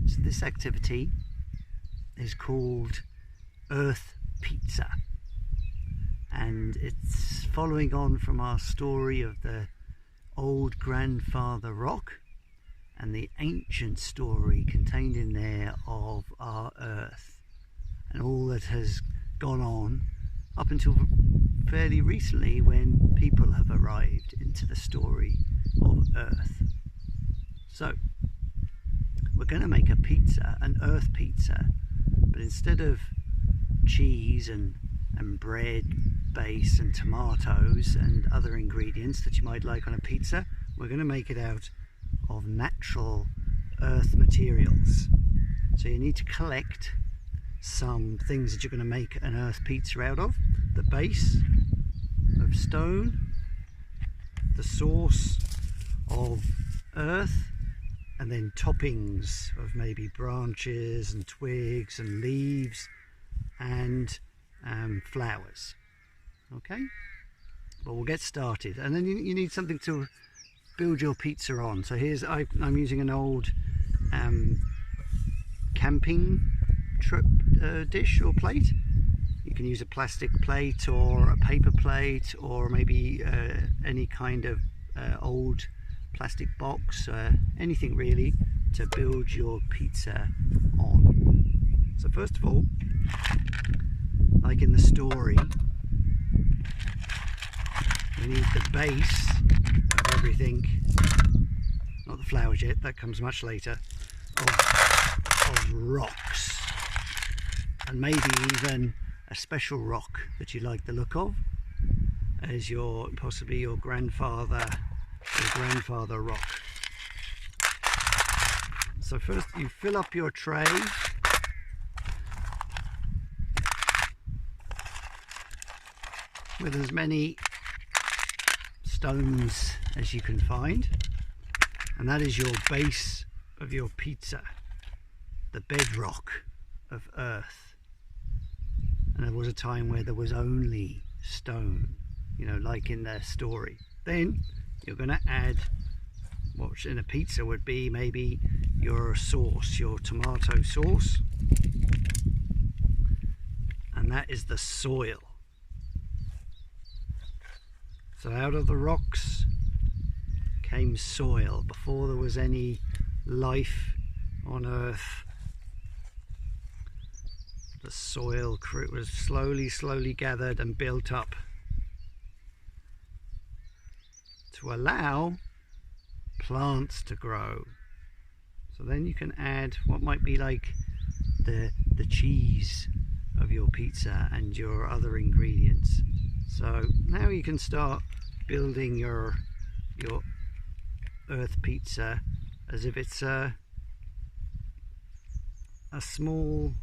So this activity is called Earth Pizza, and it's following on from our story of the old grandfather rock and the ancient story contained in there of our Earth and all that has gone on up until fairly recently, when people have arrived into the story of Earth. So we're going to make a pizza, an Earth pizza, but instead of cheese and bread base and tomatoes and other ingredients that you might like on a pizza, we're going to make it out of natural earth materials. So you need to collect some things that you're going to make an earth pizza out of: the base of stone, the sauce of earth, and then toppings of maybe branches and twigs and leaves and flowers. Okay, but we'll get started, and then you need something to build your pizza on. So here's I'm using an old camping trip dish or plate. You can use a plastic plate or a paper plate, or maybe any kind of old plastic box, anything really to build your pizza on. So first of all, like in the story, we need the base of everything, not the flowers yet, that comes much later, of rocks, and maybe even a special rock that you like the look of as possibly your grandfather rock. So first you fill up your tray with as many stones as you can find, and that is your base of your pizza, the bedrock of Earth. And there was a time where there was only stone, you know, like in their story. Then you're going to add what in a pizza would be maybe your sauce, your tomato sauce, and that is the soil. So out of the rocks came soil before there was any life on Earth. The soil was slowly gathered and built up to allow plants to grow. So then you can add what might be like the cheese of your pizza and your other ingredients. So now you can start building your earth pizza as if it's a small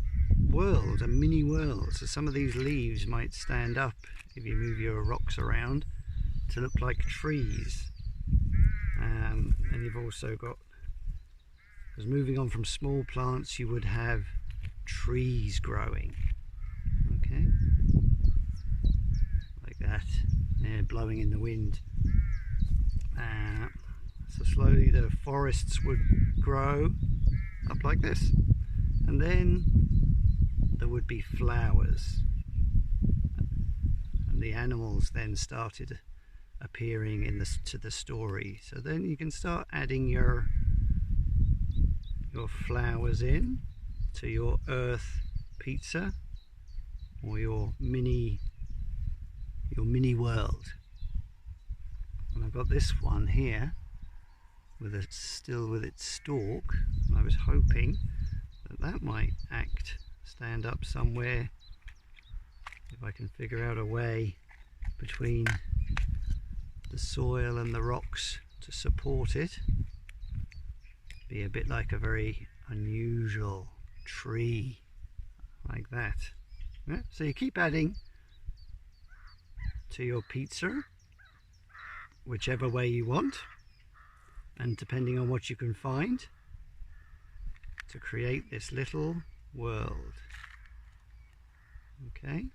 world, a mini world. So some of these leaves might stand up if you move your rocks around to look like trees. And you've also got, because moving on from small plants, you would have trees growing. Okay, like that, yeah, blowing in the wind. So slowly the forests would grow up like this, and then there would be flowers, and the animals then started appearing to the story. So then you can start adding your flowers in to your earth pizza, or your mini world. And I've got this one here still with its stalk, and I was hoping that might stand up somewhere, if I can figure out a way between the soil and the rocks to support it. Be a bit like a very unusual tree, like that. Yeah? So you keep adding to your pizza whichever way you want, and depending on what you can find, to create this little world. Okay,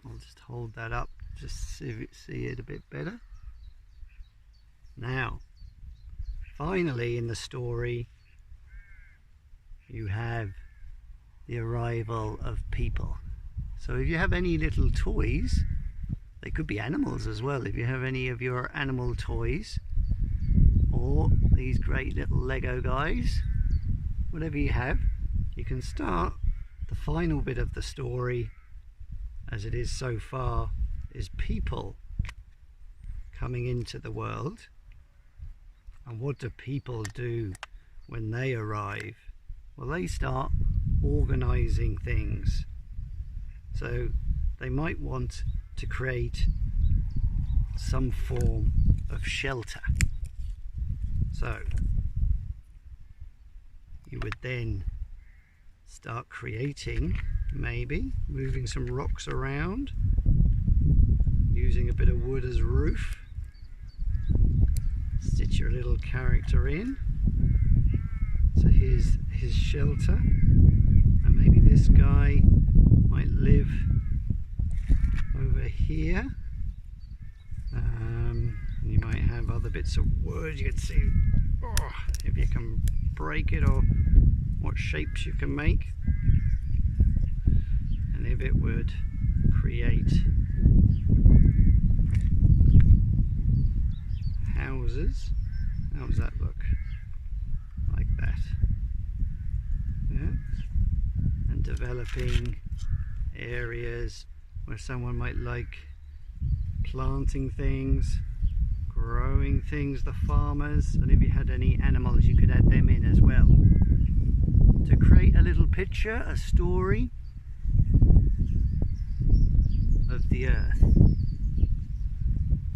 I'll just hold that up just see it a bit better. Now finally in the story you have the arrival of people. So if you have any little toys, they could be animals as well, if you have any of your animal toys, or these great little Lego guys, whatever you have, you can start the final bit of the story, as it is so far, is people coming into the world. And what do people do when they arrive? Well, they start organizing things. So they might want to create some form of shelter. So you would then start creating, maybe moving some rocks around, using a bit of wood as roof, stitch your little character in. So here's his shelter, and maybe this guy might live over here. You might have other bits of wood. You can see if you can break it, or what shapes you can make, and if it would create houses. How does that look? Like that. Yeah. And developing areas where someone might like planting things, growing things, the farmers, and if you had any animals you could add them in as well. To create a little picture, a story of the earth.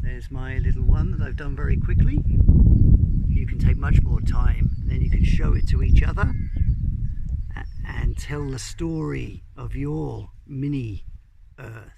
There's my little one that I've done very quickly. You can take much more time, and then you can show it to each other and tell the story of your mini earth.